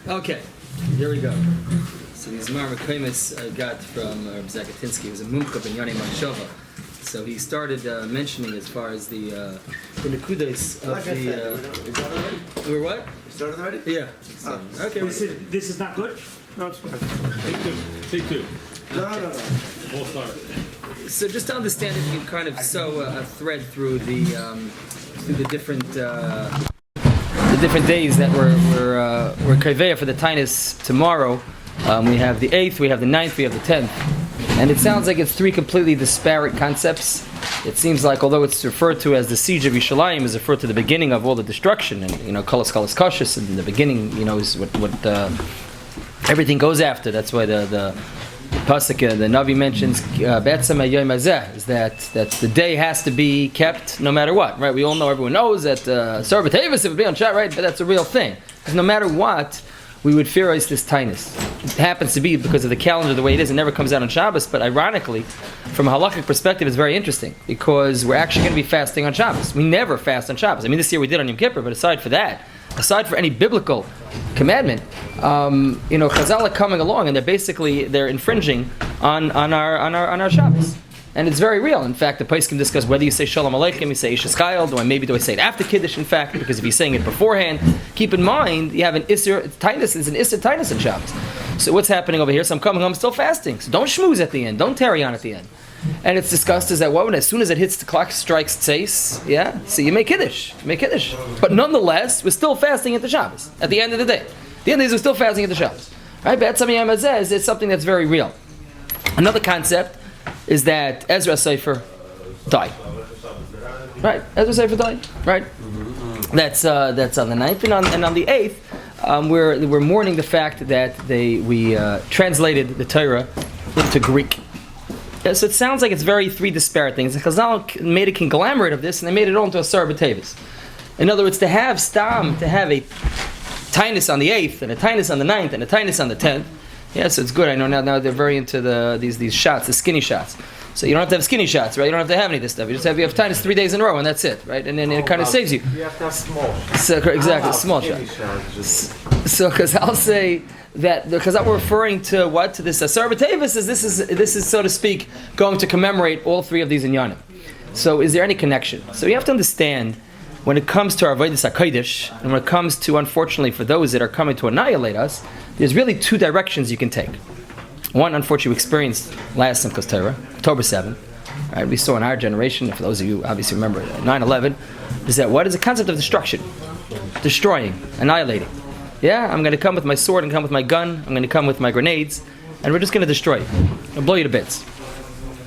Okay, here we go. So these Marmakimis I got from Rabbi Zakatinsky. He was a mumka ben Yonei Manshova. So he started mentioning as far as the nekudas of the. We're what? You started already? Yeah. So, okay. This is not good? No, it's fine. Take two. No. We'll start. So just to understand, if you can kind of sew a thread through the different days that we're kaveya for the Tainus tomorrow. We have the 8th, we have the 9th, we have the 10th. And it sounds like it's three completely disparate concepts. It seems like, although it's referred to as the siege of Yerushalayim, is referred to the beginning of all the destruction, and kalas kashus, and the beginning, is what everything goes after. That's why the pasuk, the Navi mentions be'etzem hayom hazeh, is that the day has to be kept no matter what, right? We all know, everyone knows that Sarah B'Tevis, it would be on chat, right? But that's a real thing, because no matter what, we would fearize this tainus. It happens to be because of the calendar the way it is. It never comes out on Shabbos, but ironically, from a halakhic perspective, it's very interesting because we're actually going to be fasting on Shabbos. We never fast on Shabbos. I mean, this year we did on Yom Kippur, but aside for any biblical commandment, Chazal are coming along and they're infringing on our Shabbos. And it's very real. In fact, the Pais can discuss whether you say Shalom Aleichem, you say Ishes Chayil, do I say it after Kiddush, in fact, because if you're saying it beforehand, keep in mind, you have an Isser Tainus, is an Isser Tainus in Shabbos. So what's happening over here? So I'm coming home still fasting. So don't schmooze at the end. Don't tarry on at the end. And it's discussed as that as soon as it hits the clock strikes tzeis, so you make Kiddush. But nonetheless, we're still fasting at the Shabbos, at the end of the day. The end of the day, we're still fasting at the Shabbos. Right? Be'etzem hayom hazeh is something that's very real. Another concept is that Ezra Sefer died. Right, Ezra Sefer died. Right, that's on the 9th, and on the 8th, we're mourning the fact that we translated the Torah into Greek. So it sounds like it's three disparate things. And Chazal made a conglomerate of this, and they made it all into a Sarah B'Tevis. In other words, to have a Tainus on the 8th, and a Tainus on the 9th, and a Tainus on the 10th. Yes, it's good. I know now they're very into these shots, the skinny shots. So you don't have to have skinny shots, right? You don't have to have any of this stuff. You have Tainus 3 days in a row, and that's it, right? And then it kind of saves you. You have to have small. So, exactly, small shots. So, because I'll say that because I'm referring to what, to this Asar B'Tevis, this is so to speak going to commemorate all three of these inyanim. So is there any connection? So you have to understand, when it comes to our Avodas HaKodesh, and when it comes to, unfortunately, for those that are coming to annihilate us, there's really two directions you can take. One, unfortunately, we experienced last Simchas Torah, October 7th. Right, we saw in our generation, for those of you obviously remember 9/11, is that what is the concept of destruction? Destroying, annihilating. Yeah, I'm going to come with my sword and come with my gun, I'm going to come with my grenades, and we're just going to destroy you. I'll blow you to bits.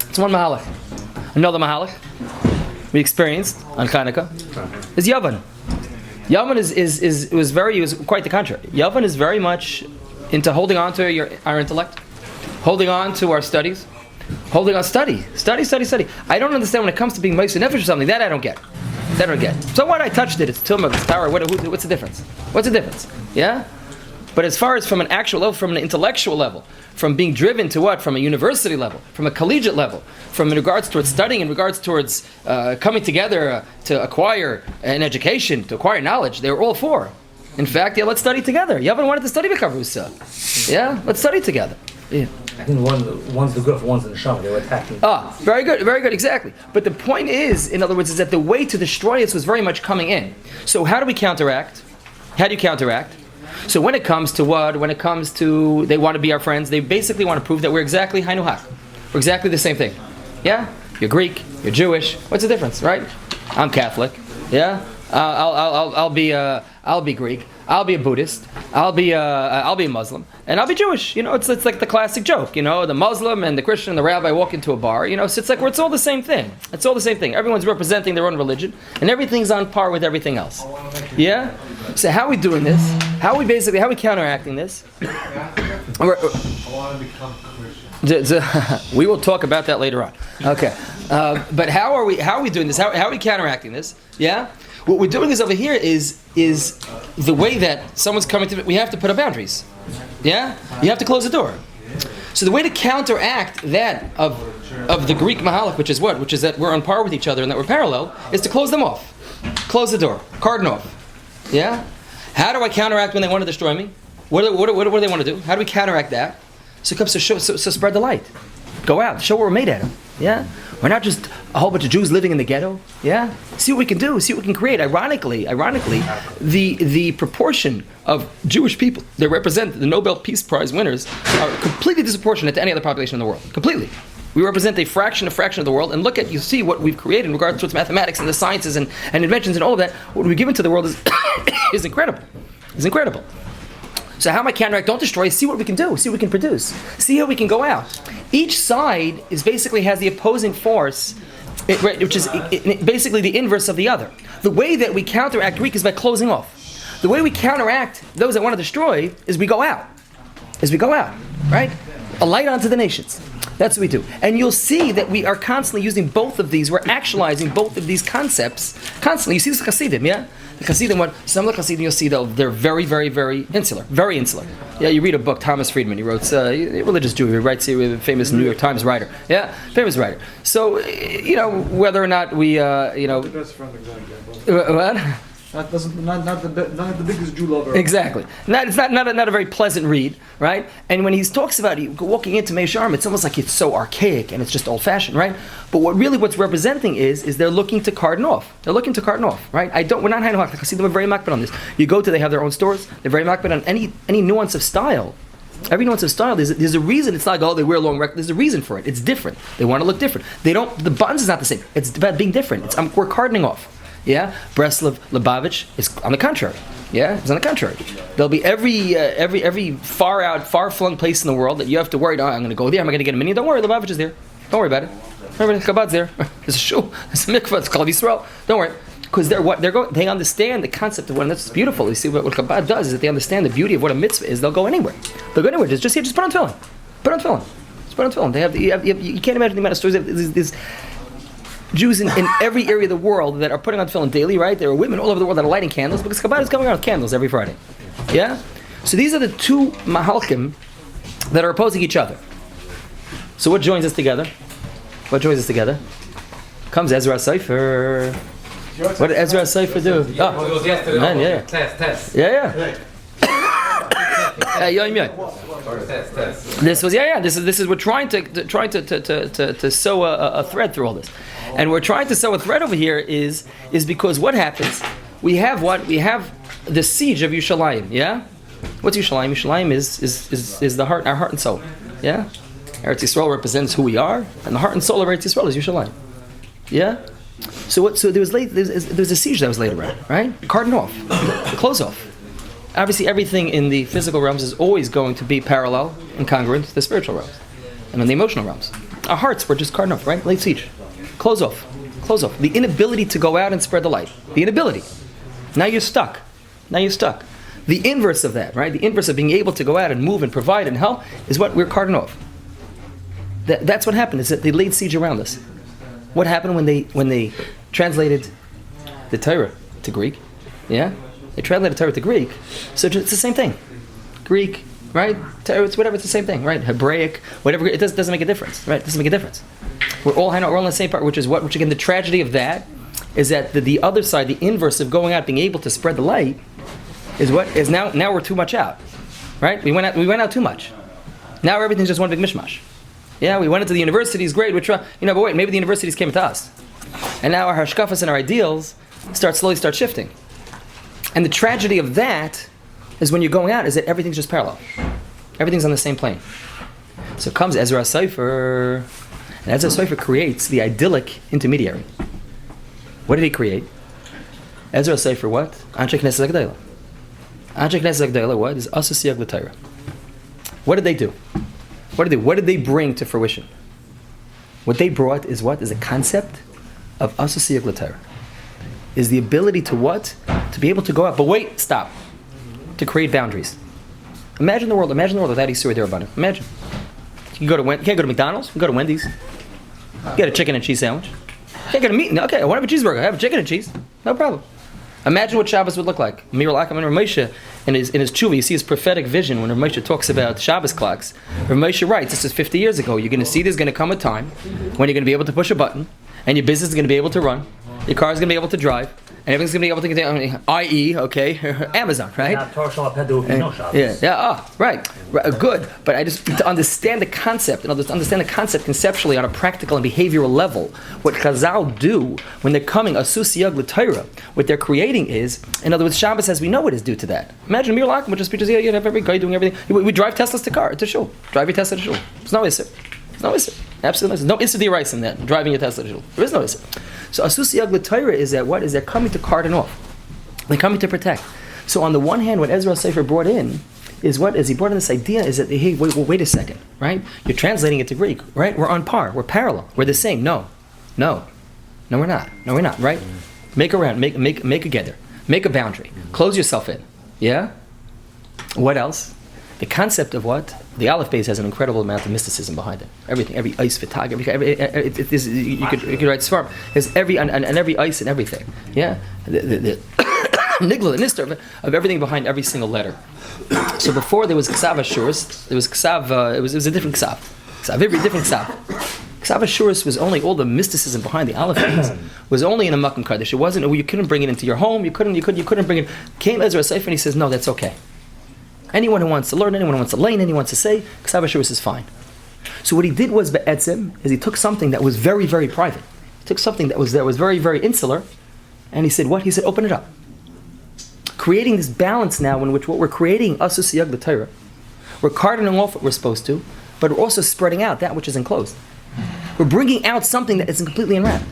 It's one mahalach. Another mahalach we experienced on Hanukkah is Yavan. Yavan was quite the contrary. Yavan is very much into holding on to our intellect, holding on to our studies, holding on study. I don't understand when it comes to being Moshe Nefesh or something, that I don't get. So what, I touched it, it's Tumah, it's Torah, what's the difference? What's the difference? Yeah? But as far as from an actual level, from an intellectual level, from being driven to what? From a university level, from a collegiate level, from in regards towards studying, in regards towards coming together to acquire an education, to acquire knowledge, they were all for. In fact, let's study together. Yavan wanted to study B'Kavrusa. Yeah? Let's study together. Yeah. I think one's the Guf, one's the Neshama. They were attacking. Very good, exactly. But the point is, in other words, is that the way to destroy us was very much coming in. So how do we counteract? How do you counteract? So when it comes to what? When it comes to they want to be our friends, they basically want to prove that we're exactly Hainuhak. We're exactly the same thing. Yeah? You're Greek, you're Jewish. What's the difference, right? I'm Catholic. Yeah? I'll be Greek. I'll be a Buddhist. I'll be a Muslim, and I'll be Jewish. It's like the classic joke. The Muslim and the Christian and the rabbi walk into a bar. So it's like it's all the same thing. It's all the same thing. Everyone's representing their own religion, and everything's on par with everything else. Yeah. So how are we doing this? How are we counteracting this? I want to become Christian. We will talk about that later on. Okay. But how are we doing this? How are we counteracting this? Yeah. What we're doing is over here is the way that someone's coming to. We have to put up boundaries. Yeah, you have to close the door. So the way to counteract that of the Greek mahalach, which is what, which is that we're on par with each other and that we're parallel, is to close them off, close the door, cordon off. Yeah. How do I counteract when they want to destroy me? What do they want to do? How do we counteract that? So it comes to show, so spread the light. Go out, show what we're made out of. Yeah? We're not just a whole bunch of Jews living in the ghetto. Yeah? See what we can do, see what we can create. Ironically, the proportion of Jewish people that represent the Nobel Peace Prize winners are completely disproportionate to any other population in the world. Completely. We represent a fraction of the world, and look at, you see what we've created in regards to its mathematics and the sciences and inventions and all of that. What we've given to the world is incredible. It's incredible. So how am I counteract? Don't destroy. See what we can do. See what we can produce. See how we can go out. Each side is basically has the opposing force, which is basically the inverse of the other. The way that we counteract Greek is by closing off. The way we counteract those that want to destroy is we go out. Right? A light onto the nations. That's what we do. And you'll see that we are constantly using both of these. We're actualizing both of these concepts constantly. You see this Hasidim, yeah? The Hasidim, some of the Hasidim you'll see they're very, very, very insular. Very insular. Yeah, you read a book, Thomas Friedman, he wrote, a religious Jew, he writes here, a famous New York Times writer. Yeah, famous writer. So, whether or not we, The best friend example. What? Not the biggest Jew lover. Exactly. It's not a very pleasant read, right? And when he talks about walking into Meisharim, it's almost like it's so archaic and it's just old-fashioned, right? But what's representing is they're looking to carton off. Right? We're not hiding. I see them very makbid on this. You go to, they have their own stores. They're very makbid on any nuance of style. Every nuance of style, there's a reason. It's not like, they wear long records. There's a reason for it. It's different. They want to look different. The buttons is not the same. It's about being different. We're cartoning off. Yeah, Breslov, Lubavitch is on the contrary. Yeah, it's on the contrary. There'll be every far-flung place in the world that you have to worry. I'm going to go there. Am I going to get a minion? Don't worry, Lubavitch is there. Don't worry about it. Remember, Chabad's there. There's a shul. There's a mikvah. It's called Yisrael. Don't worry, because they understand the concept of what. And that's beautiful. You see what Chabad does is that they understand the beauty of what a mitzvah is. They'll go anywhere. Just put on tefillin. Put on tefillin. They have. You can't imagine the amount of stories. There's Jews in every area of the world that are putting on tefillin daily, right? There are women all over the world that are lighting candles because Chabad is coming out with candles every Friday. Yeah? So these are the two mahalkim that are opposing each other. So what joins us together? Comes Ezra Sefer. What did Ezra Sefer do? Oh, man, yeah. Test. Yeah. Test. This was This is we're trying to sew a thread through all this, and we're trying to sew a thread over here is because what happens? We have the siege of Yerushalayim. Yeah, what's Yerushalayim? Yerushalayim is the heart, our heart and soul. Yeah, Eretz Yisrael represents who we are, and the heart and soul of Eretz Yisrael is Yerushalayim. Yeah. So there's a siege that was laid around, right? Carton off, close off. Obviously, everything in the physical realms is always going to be parallel and congruent to the spiritual realms and in the emotional realms. Our hearts were just carton off, right? Late siege. Close off. The inability to go out and spread the light. The inability. Now you're stuck. The inverse of that, right? The inverse of being able to go out and move and provide and help is what we're carton off. That's what happened, is that they laid siege around us. What happened when they translated the Torah to Greek? Yeah? They translated Torah to Greek, so it's the same thing. Greek, right? Torah, it's whatever, it's the same thing, right? Hebraic, whatever, it doesn't make a difference, right? It doesn't make a difference. We're all in the same part, which again, the tragedy of that is that the other side, the inverse of going out, being able to spread the light, is now we're too much out, right? We went out too much. Now everything's just one big mishmash. Yeah, we went into the universities, great, but wait, maybe the universities came to us. And now our hashkafas and our ideals slowly start shifting. And the tragedy of that is when you're going out is that everything's just parallel. Everything's on the same plane. So comes Ezra Sefer, and Ezra Sefer creates the idyllic intermediary. What did he create? Ezra Sefer what? Anshe Knesset Agdela. Anshe Knesset Agdela what? Is Asasiyag L'Torah. What did they do? What did they bring to fruition? What they brought is what? Is a concept of Asasiyag L'Torah. Is the ability to what? To be able to go out. But wait, stop. To create boundaries. Imagine the world without Isur D'Rabbanan. Imagine. You can't go to McDonald's. You can go to Wendy's. Get a chicken and cheese sandwich. Can't get a meat. Okay, I want to have a cheeseburger. I have a chicken and cheese. No problem. Imagine what Shabbos would look like. Mir Akim and Rav Moshe, in his tshuva, you see his prophetic vision when Rav Moshe talks about Shabbos clocks. Rav Moshe writes, this is 50 years ago, you're going to see there's going to come a time when you're going to be able to push a button, and your business is going to be able to run, Your car is going to be able to drive, and everything's going to be able to contain, i.e., okay, Amazon, right? Right, good. But I just to understand the concept, conceptually on a practical and behavioral level, what Chazal do when they're coming asusiyag l'Torah, what they're creating is, in other words, Shabbos, as we know, it is due to that. Imagine Mir Lakim, which is because you have every guy doing everything. We drive Teslas to Shul. Drive your Tesla to Shul. There's no issue. There's no issue. Absolutely no issue. No issue rice in that driving your Tesla to Shul. There is no issue. So asusiyag l'Torah is that what? Is they're coming to cordon off. They're coming to protect. So on the one hand, what Ezra Sefer brought in is what? Is he brought in this idea is that, hey, wait a second, right? You're translating it to Greek, right? We're on par. We're parallel. We're the same. No, we're not. No, we're not, right? Make a round. Make together. Make a boundary. Close yourself in. Yeah? What else? The concept of what? The Aleph Beis has an incredible amount of mysticism behind it. Everything, every ice photography, you could write Svarim. There's every ice and everything. Yeah? The Nigla, the Nister of everything behind every single letter. So before there was Ksav Ashuris, there was Ksav, it was a different Ksav. Every different Ksav. Ksav Ashuris was only, all the mysticism behind the Aleph Beis was only in a Makom Kaddish. It wasn't, you couldn't bring it into your home, you couldn't bring it. Came Ezra Sefer and he says, no, that's okay. Anyone who wants to learn, anyone who wants to learn, anyone wants to say, Ksav Ashuris is fine. So what he did was, be'etzim, is he took something that was very, very private. He took something that was very, very insular, and he said, what? He said, open it up. Creating this balance now in which what we're creating, asusiyag l'Torah, we're cartoning off what we're supposed to, but we're also spreading out that which is enclosed. We're bringing out something that isn't completely enwrapped.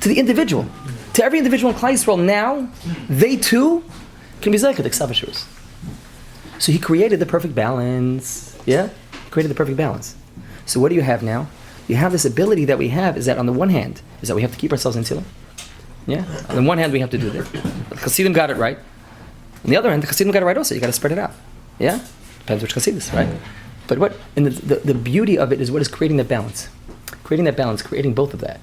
To the individual. To every individual in Klal Yisrael now, they too can be Zayka, the Ksav Ashuris. So he created the perfect balance. Yeah? He created the perfect balance. So what do you have now? You have this ability that we have is that on the one hand, is that we have to keep ourselves in Tzilah. Yeah? On the one hand, we have to do that. The Chassidim got it right. On the other hand, the Chassidim got it right also. You got to spread it out. Yeah? Depends which Chassidus, right? But what, and the beauty of it is what is creating that balance. Creating that balance, creating both of that.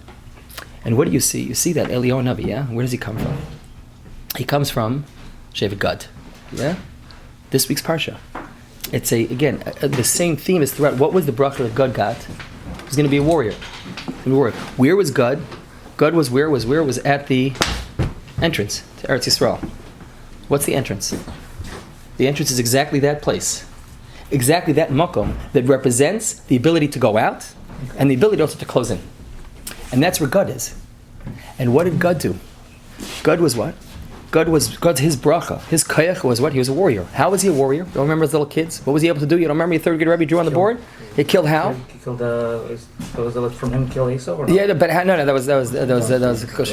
And what do you see? You see that Eliyahu Navi, yeah? Where does he come from? He comes from Shevet Gad. Yeah? This week's Parsha. It's the same theme is throughout. What was the bracha that Gad got? He was going to be a warrior. Where was Gad? Gad was where? Was at the entrance to Eretz Yisrael. What's the entrance? The entrance is exactly that place. Exactly that makom that represents the ability to go out and the ability also to close in. And that's where Gad is. And what did Gad do? Gad was what? God's his bracha. His kayach was what? He was a warrior. How was he a warrior? Don't remember as little kids? What was he able to do? You don't remember your third grade Rabbi drew on the board? He killed how? He killed was from him kill Esau or not? Yeah, but that was because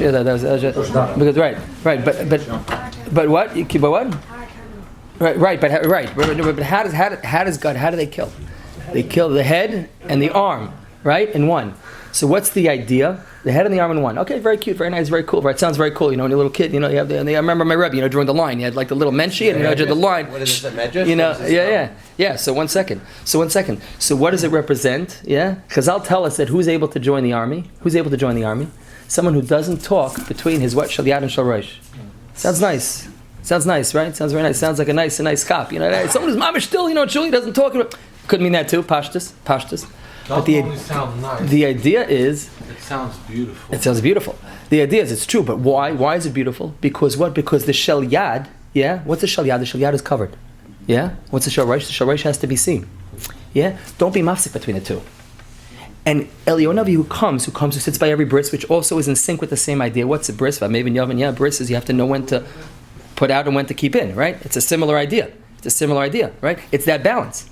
but what? But what? But how does God? How do they kill? They kill the head and the arm, right? In one. So what's the idea? The head and the arm in one. Okay, very cute, very nice, very cool. Right, sounds very cool. You know, when you're a little kid, you know, you have I remember my Rebbe, drawing the line. He had like the little menshi, and drew the line. What is it, Medrash? Yeah. So one second. So what does it represent? Yeah, Chazal tell us that who's able to join the army? Who's able to join the army? Someone who doesn't talk between his shal yad and shal rosh. Sounds nice. Sounds nice, right? Sounds very nice. Sounds like a nice cop. You know, someone who's mamish still, Julie doesn't talk. Could mean that too. Pashtus. But the idea is it sounds beautiful. It sounds beautiful. The idea is it's true, but why? Why is it beautiful? Because what? Because the shel yad, yeah? What's the shel yad? The shel yad is covered. Yeah? What's the shel rosh? The shel rosh has to be seen. Yeah? Don't be mafsik between the two. And Eliyahu Navi who sits by every bris, which also is in sync with the same idea. What's a bris? Maybe Yavin, yeah, bris is you have to know when to put out and when to keep in, right? It's a similar idea, right? It's that balance.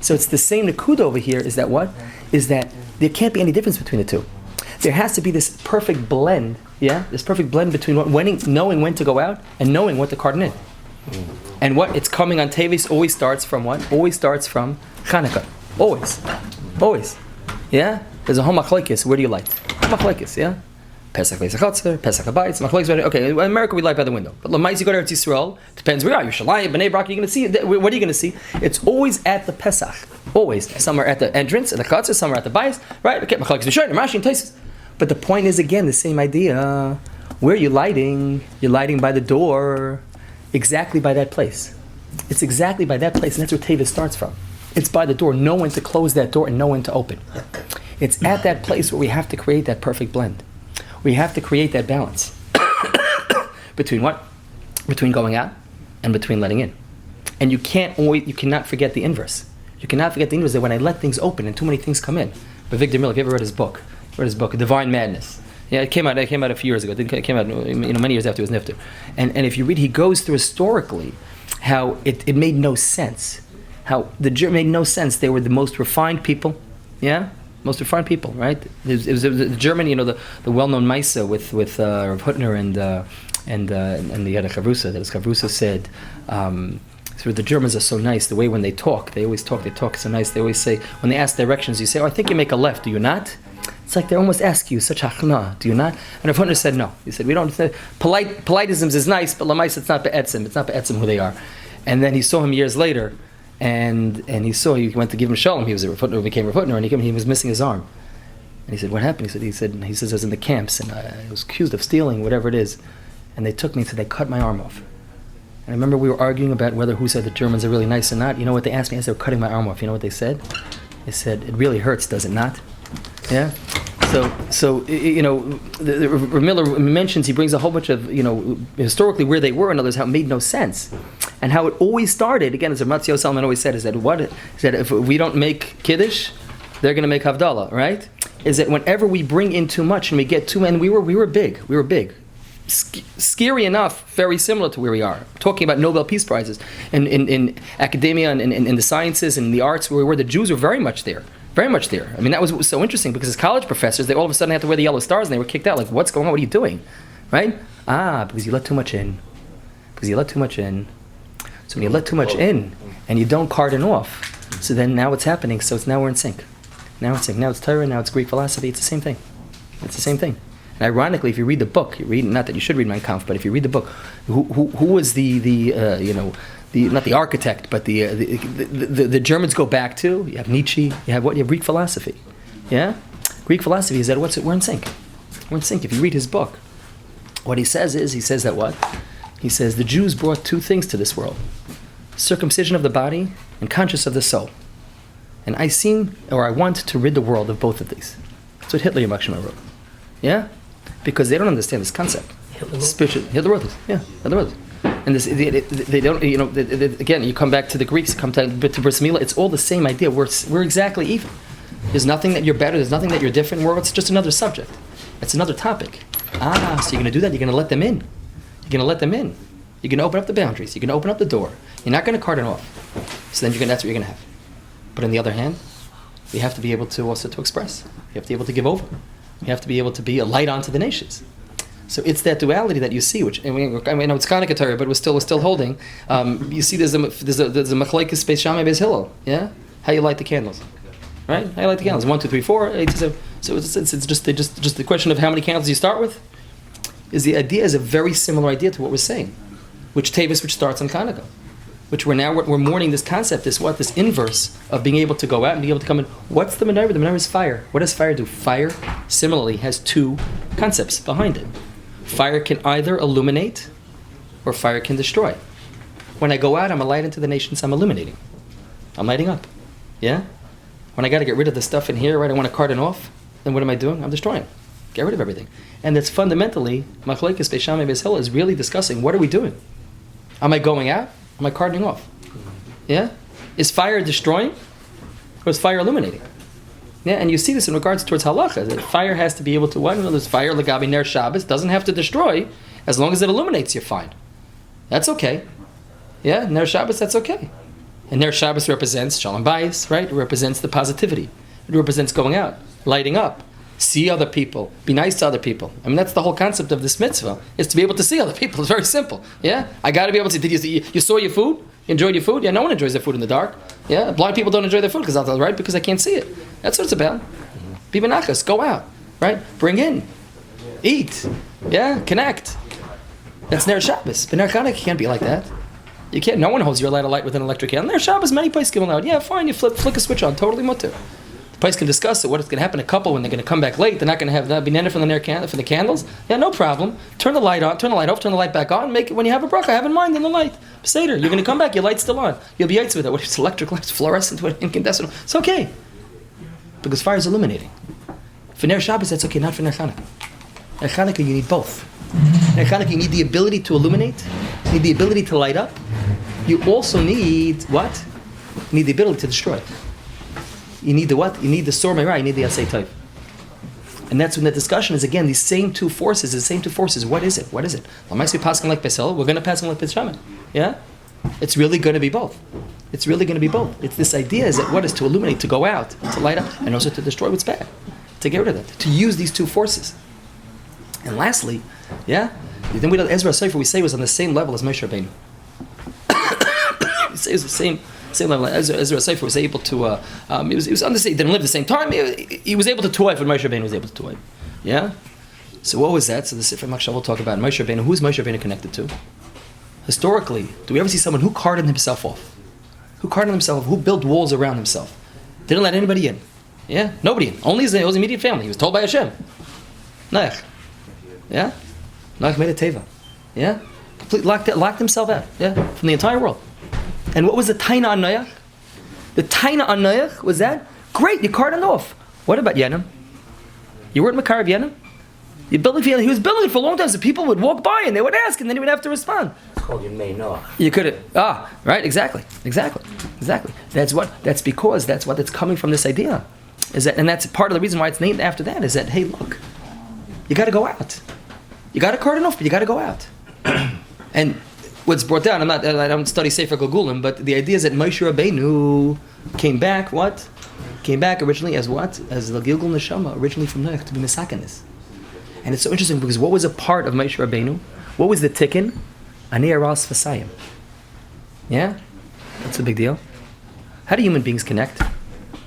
So it's the same nakuda over here, is that what? Is that there can't be any difference between the two. There has to be this perfect blend, yeah? This perfect blend between knowing when to go out and knowing what to carton in. And what? It's coming on Tevis always starts from what? Always starts from Chanukah. Always. Yeah? There's a homachlekes. Where do you light? Homachlekes, yeah? Pesach Leisachatzer, Pesach Habayis, Machlekes. Okay, in America we light by the window. But Lamais, you go to Eretz Yisrael, depends where you are. You're Shalayim, Bnei Brak, you're going to see, what are you going to see? It's always at the Pesach. Always. Somewhere at the entrance, at the Chatzar, somewhere at the Bais, right? Okay, Machlekes V'Shoyner, Rashi, and Tosfos. But the point is, again, the same idea. Where are you lighting? You're lighting by the door, exactly by that place. It's exactly by that place, and that's where Tevis starts from. It's by the door. Know when to close that door and know when to open. It's at that place where we have to create that perfect blend. We have to create that balance between what? Between going out and between letting in. And you cannot forget the inverse. You cannot forget the inverse that when I let things open and too many things come in. But Victor Miller, if you ever read his book, Divine Madness. Yeah, it came out a few years ago. It came out many years after it was nifter. And if you read, he goes through historically how it made no sense. How the Germans made no sense. They were the most refined people. Yeah? Most refined people, right? It was Germany, the well-known Maisa with Rav Hutner and the other Chavrusa. That Chavrusa said, so the Germans are so nice. The way when they talk so nice. They always say, when they ask directions, you say, I think you make a left, do you not? It's like they almost ask you, such hachna, do you not? And Rav Hutner said, no. He said, we don't, politisms is nice, but lamais, it's not be'etzim. It's not be'etzim who they are. And then he saw him years later, and he went to give him shalom. He was a Rav Hutner, became Rav Hutner, and he was missing his arm. And he said, what happened? He says, I was in the camps, and I was accused of stealing, whatever it is. And they took me, and said, they cut my arm off. And I remember we were arguing about who said the Germans are really nice or not. You know what they asked me as they were cutting my arm off? You know what they said? They said, it really hurts, does it not? Yeah? So Miller mentions, he brings a whole bunch of, historically where they were and others, how it made no sense. And how it always started, again, as Matzio Salman always said, is that if we don't make Kiddush, they're going to make Havdalah, right? Is that whenever we bring in too much and we get too many, and we were big. Scary enough, very similar to where we are. Talking about Nobel Peace Prizes in academia and in the sciences and the arts, where the Jews were very much there. Very much there. I mean, that was so interesting because as college professors, they all of a sudden had to wear the yellow stars and they were kicked out. Like, what's going on? What are you doing? Right? Because you let too much in. So when you let too much in and you don't cordon off, so then now what's happening? So now we're in sync. Now it's Torah, now it's Greek philosophy. It's the same thing. And ironically, if you read the book, not that you should read Mein Kampf, but if you read the book, who was not the architect, but the Germans go back to? You have Nietzsche. You have Greek philosophy. Yeah, Greek philosophy is that we're in sync. We're in sync. If you read his book, what he says that what? He says the Jews brought two things to this world: circumcision of the body and conscience of the soul. And I want to rid the world of both of these. That's what Hitler Yamachshima wrote. Yeah. Because they don't understand this concept. Hitler wrote this. Yeah, Hitler wrote this. And they don't, again, you come back to the Greeks, come to Bris Milah, it's all the same idea. We're exactly even. There's nothing that you're better, there's nothing that you're different. It's just another subject. It's another topic. So you're going to do that, you're going to let them in. You're going to open up the boundaries, you're going to open up the door. You're not going to cordon off. So then that's what you're going to have. But on the other hand, we have to be able to also to express. You have to be able to give over. You have to be able to be a light onto the nations. So it's that duality that you see, which I mean it's Kahan Torah, but we're still holding. You see, there's a machlekes Beis Shammai Beis Hillel. Yeah, how you light the candles, right? How you light the candles? 1, 2, 3, 4. 8, 7. So it's just the question of how many candles you start with. The idea is a very similar idea to what we're saying, which starts on Hanukkah. Which we're mourning this concept, this inverse of being able to go out and be able to come in. What's the menorah? The menorah is fire. What does fire do? Fire, similarly, has two concepts behind it. Fire can either illuminate or fire can destroy. When I go out, I'm a light into the nations, I'm illuminating. I'm lighting up. Yeah? When I got to get rid of the stuff in here, right, I want to cordon off, then what am I doing? I'm destroying. Get rid of everything. And that's fundamentally, machlekes Beis Shammai Beis Hillel is really discussing, what are we doing? Am I going out? Am I cardoning off? Yeah? Is fire destroying? Or is fire illuminating? Yeah, and you see this in regards towards halacha, that fire has to be able to, there's fire, legabi ner Shabbos, doesn't have to destroy, as long as it illuminates, you're fine. That's okay. Yeah, ner Shabbos, that's okay. And ner Shabbos represents shalom bayis, right? It represents the positivity. It represents going out, lighting up, see other people, be nice to other people. I mean, that's the whole concept of this mitzvah, is to be able to see other people. It's very simple. Yeah? I got to be able to, you saw your food? You enjoyed your food? Yeah, no one enjoys their food in the dark. Yeah? Blind people don't enjoy their food because I can't see it. That's what it's about. Be benachas, go out, right? Bring in, eat, yeah, connect. That's Ner Shabbos. But Ner Chanukah can't be like that. You can't. No one holds your light of light with an electric candle. Ner Shabbos, many places give out. Yeah, fine. You flick a switch on, totally mutter. The place can discuss it. What's going to happen? A couple when they're going to come back late, they're not going to have that binana from the candles. Yeah, no problem. Turn the light on, turn the light off, turn the light back on. Make it when you have a bracha. Have in mind in the light. Seder, you're going to come back. Your light's still on. You'll be yaitz with it. What if it's electric lights, fluorescent, incandescent? It's okay. Because fire is illuminating. For Ner Shabbos, that's okay, not for Ner Chanukah. At Hanukkah, you need both. At Hanukkah, you need the ability to illuminate, you need the ability to light up. You also need what? You need the ability to destroy. You need the what? You need the Sor Meirah, you need the Asay Tov. And that's when the discussion is, again, these same two forces, What is it? What is it? We're going to pass on like Peshaman. Yeah? It's really going to be both. It's really going to be both. It's this idea is that what is to illuminate, to go out, to light up, and also to destroy what's bad. To get rid of that. To use these two forces. And lastly, yeah? Then Ezra Sefer, we say, was on the same level as Moshe Rabbeinu. We say it was the same level. Ezra Sefer was able to, he was on the same, didn't live the same time, he was able to toiv when Moshe Rabbeinu was able to toiv. Yeah? So what was that? So the Sefer Machshav will talk about Moshe Rabbeinu. Who's Moshe Rabbeinu connected to? Historically, do we ever see someone who carted himself off? Who carted himself off? Who built walls around himself? Didn't let anybody in. Yeah? Nobody in. Only his immediate family. He was told by Hashem. Noach. Yeah? Noach made a teva. Yeah? Locked himself out. Yeah? From the entire world. And what was the taina on Noach? The taina on Noach was that? Great, you carted off. What about Yenim? You weren't Makar of Yenim? You built it for Yenim. He was building it for a long time, so people would walk by and they would ask, and then he would have to respond. It's called you may know. You could have, right, exactly. That's because that's what it's coming from, this idea. Is that, and that's part of the reason why it's named after that, is that, hey, look, you got to go out. You got to cart it off, but you got to go out. And what's brought down, I don't study Sefer Gilgulim, but the idea is that Moshe Rabbeinu came back, what? Came back originally as what? As the Gilgul Neshama, originally from Noach, to be Mesakenis. And it's so interesting because what was a part of Moshe Rabbeinu? What was the tikkun? Ani aras v'sayim. Yeah? That's a big deal. How do human beings connect?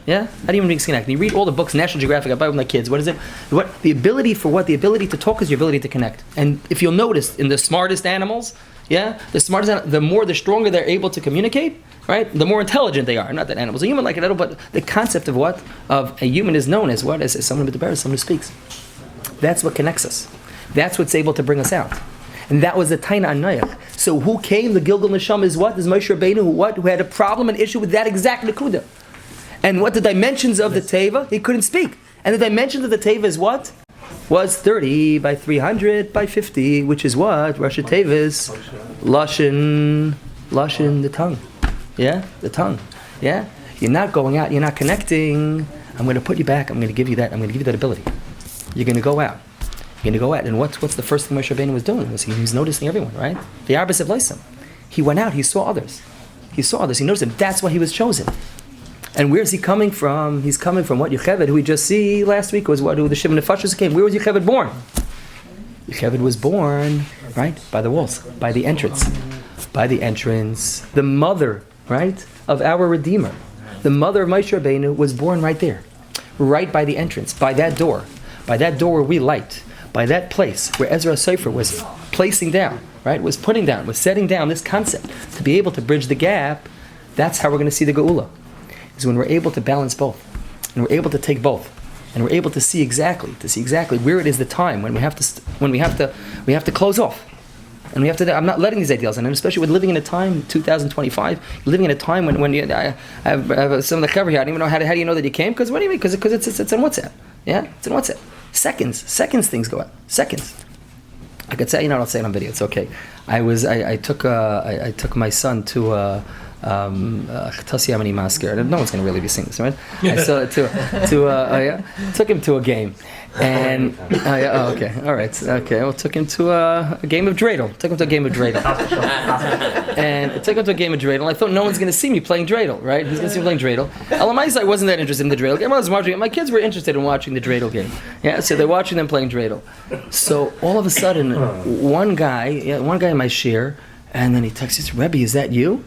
Yeah? How do human beings connect? And you read all the books, National Geographic, I buy with my kids. What is it? The ability to talk is your ability to connect. And if you'll notice, in the smartest animals, yeah? The stronger they're able to communicate, right? The more intelligent they are. Not that animals are human like it at all, but the concept of what? Of a human is known as what? As someone with the bear, someone who speaks. That's what connects us. That's what's able to bring us out. And that was the Taina on Noach. So who came? The Gilgul Neshama is what? Is Moshe Rabbeinu who had a problem, an issue with that exact Nakuda. And what the dimensions of the Teva? He couldn't speak. And the dimensions of the Teva is what? Was 30 by 300 by 50, which is what? Rosh Teva's Lashon, the tongue. Yeah? The tongue. Yeah? You're not going out, you're not connecting. I'm going to put you back, I'm going to give you that ability. You're going to go out. And what's the first thing Moshe Rabbeinu was doing? He was noticing everyone, right? The Arbus of Leisim. He went out, he saw others. He noticed them. That's why he was chosen. And where's he coming from? He's coming from what? Yocheved, who we just see last week, was what? Who the Shimon Nefashos came. Where was Yocheved born? Yocheved was born, right? By the walls, by the entrance. The mother, right, of our Redeemer. The mother of Moshe Rabbeinu was born right there. Right by the entrance, by that door. By that door where we light. By that place where Ezra Sefer was placing down, right? Was putting down, was setting down this concept. To be able to bridge the gap, that's how we're going to see the Geula. Is when we're able to balance both. And we're able to take both. And we're able to see exactly where it is the time when we have to close off. And we have to. I'm not letting these ideals in, and especially with living in a time, 2025, living in a time when I have some of the cover here. I don't even know how do you know that you came? Because what do you mean? Because it's on WhatsApp. Yeah, it's on WhatsApp. Seconds things go out. Seconds. I could say, I'll say it on video. It's okay. I took my son to Tasi Amani Masker. No one's going to really be singing this, right? I saw took him to a game. And okay, all right, okay. Well, took him to a game of dreidel. And I took him to a game of dreidel. I thought no one's going to see me playing dreidel, right? Who's going to see me playing dreidel? Elamais, I wasn't that interested in the dreidel game. I was watching it. My kids were interested in watching the dreidel game. Yeah, so they're watching them playing dreidel. So all of a sudden, one guy in my share, and then he texts, he says, "Rebbe, is that you?"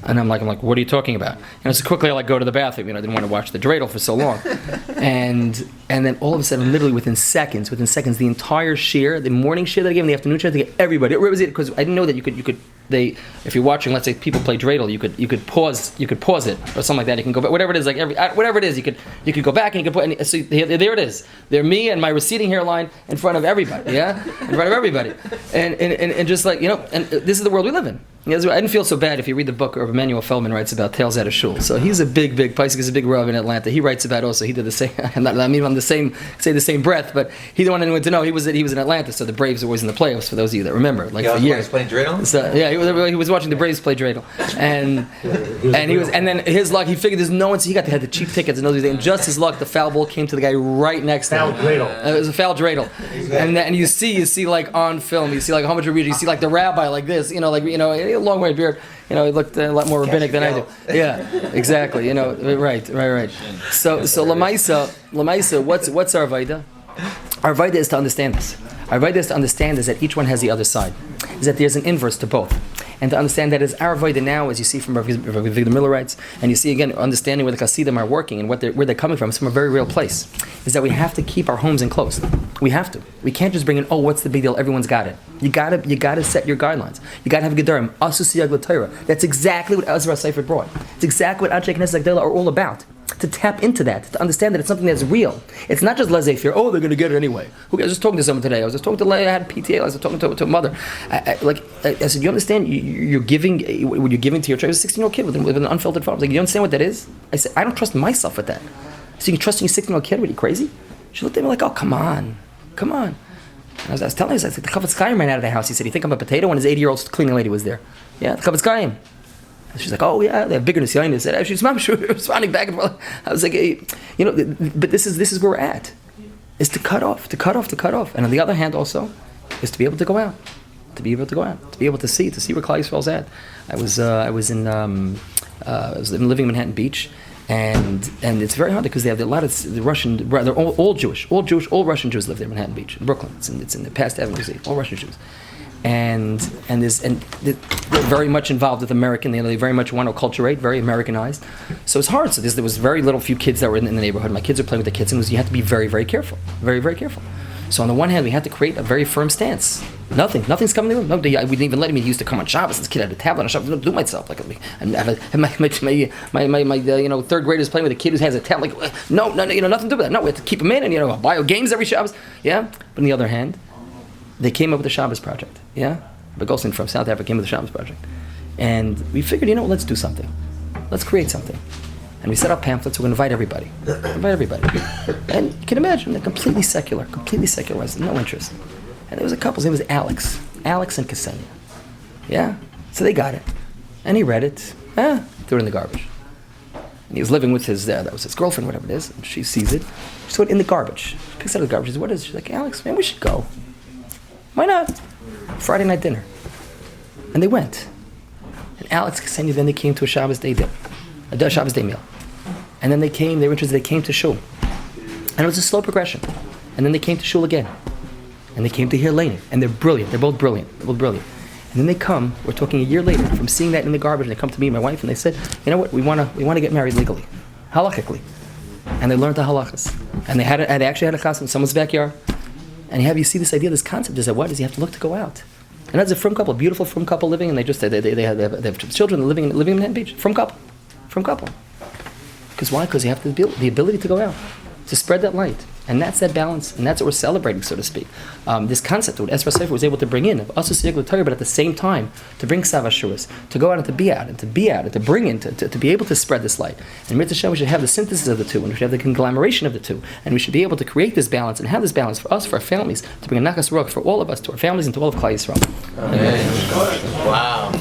And I'm like, what are you talking about? And so quickly I go to the bathroom. I didn't want to watch the dreidel for so long. And then all of a sudden, literally within seconds, the entire share, the morning share that I gave, and the afternoon share, they get everybody. Where was it? Because I didn't know that you could. If you're watching, let's say people play dreidel, you could pause it or something like that. You can go back, whatever it is, whatever it is, you could go back and you could put. So there it is. They're me and my receding hairline in front of everybody. Yeah, in front of everybody. And just like and this is the world we live in. Yes, I didn't feel so bad if you read the book of Emmanuel Feldman writes about Tales Out of Shul. So he's a big Paisik is a big Rav in Atlanta. He writes about also. He did the same. I mean, on the same breath, but he didn't want anyone to know he was in Atlanta. So the Braves were always in the playoffs. For those of you that remember, like for years. Playing dreidel. So yeah, he was watching the Braves play dreidel, and then his luck. He figured there's no one. So he had the cheap tickets and those things. And just his luck, the foul ball came to the guy right next to him. Foul dreidel. It was a foul dreidel, and you see like on film, you see like how much you see like the rabbi like this, a long way beard. He looked a lot more rabbinic than I do. Yeah, exactly. Right. So Lamaisa, what's our Vaida? Our Vaida is to understand this. Our Vaida is to understand is that each one has the other side. Is that there's an inverse to both. And to understand that is our Vaida now, as you see from Rabbi Victor Miller writes, and you see again, understanding where the Hasidim are working and where they're coming from, it's from a very real place, is that we have to keep our homes enclosed. We have to. We can't just bring in, what's the big deal? Everyone's got it. You gotta set your guidelines. You gotta have a Gedarim. Asu Siyag L'Torah. That's exactly what Ezra Sefer brought. It's exactly what Anshe Knesset Agdela are all about. To tap into that, to understand that it's something that's real. It's not just laissez-faire. They're going to get it anyway. I was just talking to someone today. I was just talking to I had PTA. I was talking to a mother. I said, you understand? You're giving when you're giving to your child, a 16-year-old kid with an unfiltered farm. I was like, you understand what that is? I said, I don't trust myself with that. So you can trust your 16-year-old kid? Are you crazy? She looked at me like, oh, come on. And I was telling her, I said, the Chavetz Chaim ran out of the house. He said, you think I'm a potato? When his 80-year-old cleaning lady was there. Yeah, the Chavetz Chaim. She's like, oh yeah, they have bigger Nisyanis. She's responding back and forth. I was like, hey, but this is where we're at. Is to cut off. And on the other hand, also, is to be able to go out, to be able to see where Klal Yisrael's at. I was living in Manhattan Beach, and it's very hard because they have a lot of the Russian. They're all Jewish, all Russian Jews live there in Manhattan Beach, in Brooklyn. It's in the past Avenue, all Russian Jews. And they're very much involved with American. They very much want to acculturate, very Americanized. So it's hard. So there was very few kids that were in the neighborhood. My kids are playing with the kids, and you have to be very, very careful, very, very careful. So on the one hand, we had to create a very firm stance. Nothing's coming in the room. No, we didn't even let him. He used to come on Shabbos. This kid had a tablet on Shabbos. I do myself like my third graders playing with a kid who has a tablet. Like no, nothing to do with that. No, we have to keep him in and bio games every Shabbos. Yeah, but on the other hand, they came up with the Shabbos project. Yeah, but Goldstein from South Africa came with the Shabbos project, and we figured, let's do something. Let's create something. And we set up pamphlets. We're going to invite everybody. And you can imagine, they're completely secularized, no interest. And there was a couple. His name was Alex and Ksenia. Yeah, so they got it, and he read it. Threw it in the garbage. And he was living with that was his girlfriend, whatever it is. And she sees it. She threw it in the garbage. She picks it out of the garbage. She says, "What is it?" She's like, "Alex, man, we should go. Why not? Friday night dinner." And they went. And Alex and Ksenia, then they came to a Shabbos day meal. And then they were interested, they came to Shul. And it was a slow progression. And then they came to Shul again. And they came to hear Laning. And they're brilliant. They're both brilliant. And then they come, we're talking a year later, from seeing that in the garbage, and they come to me and my wife, and they said, you know what, we want to get married legally, halakhically. And they learned the halakhas. And they actually had a chassan in someone's backyard. And you see this idea, this concept is that what is you have to look to go out. And that's a frum couple, a beautiful frum couple living, and they have children living in Manhattan Beach. Frum couple. Because why? Because you have the ability to go out, to spread that light. And that's that balance, and that's what we're celebrating, so to speak. This concept that Ezra Sefer was able to bring in, of Asu Siyag L'Torah, but at the same time, to bring Sav Ashuras, to go out and to be out, and to bring in, to be able to spread this light. And Mitzvah Hashem, we should have the synthesis of the two, and we should have the conglomeration of the two, and we should be able to create this balance, and have this balance for us, for our families, to bring a Nachas Ruach for all of us, to our families, and to all of Klal Yisrael. Amen. Wow.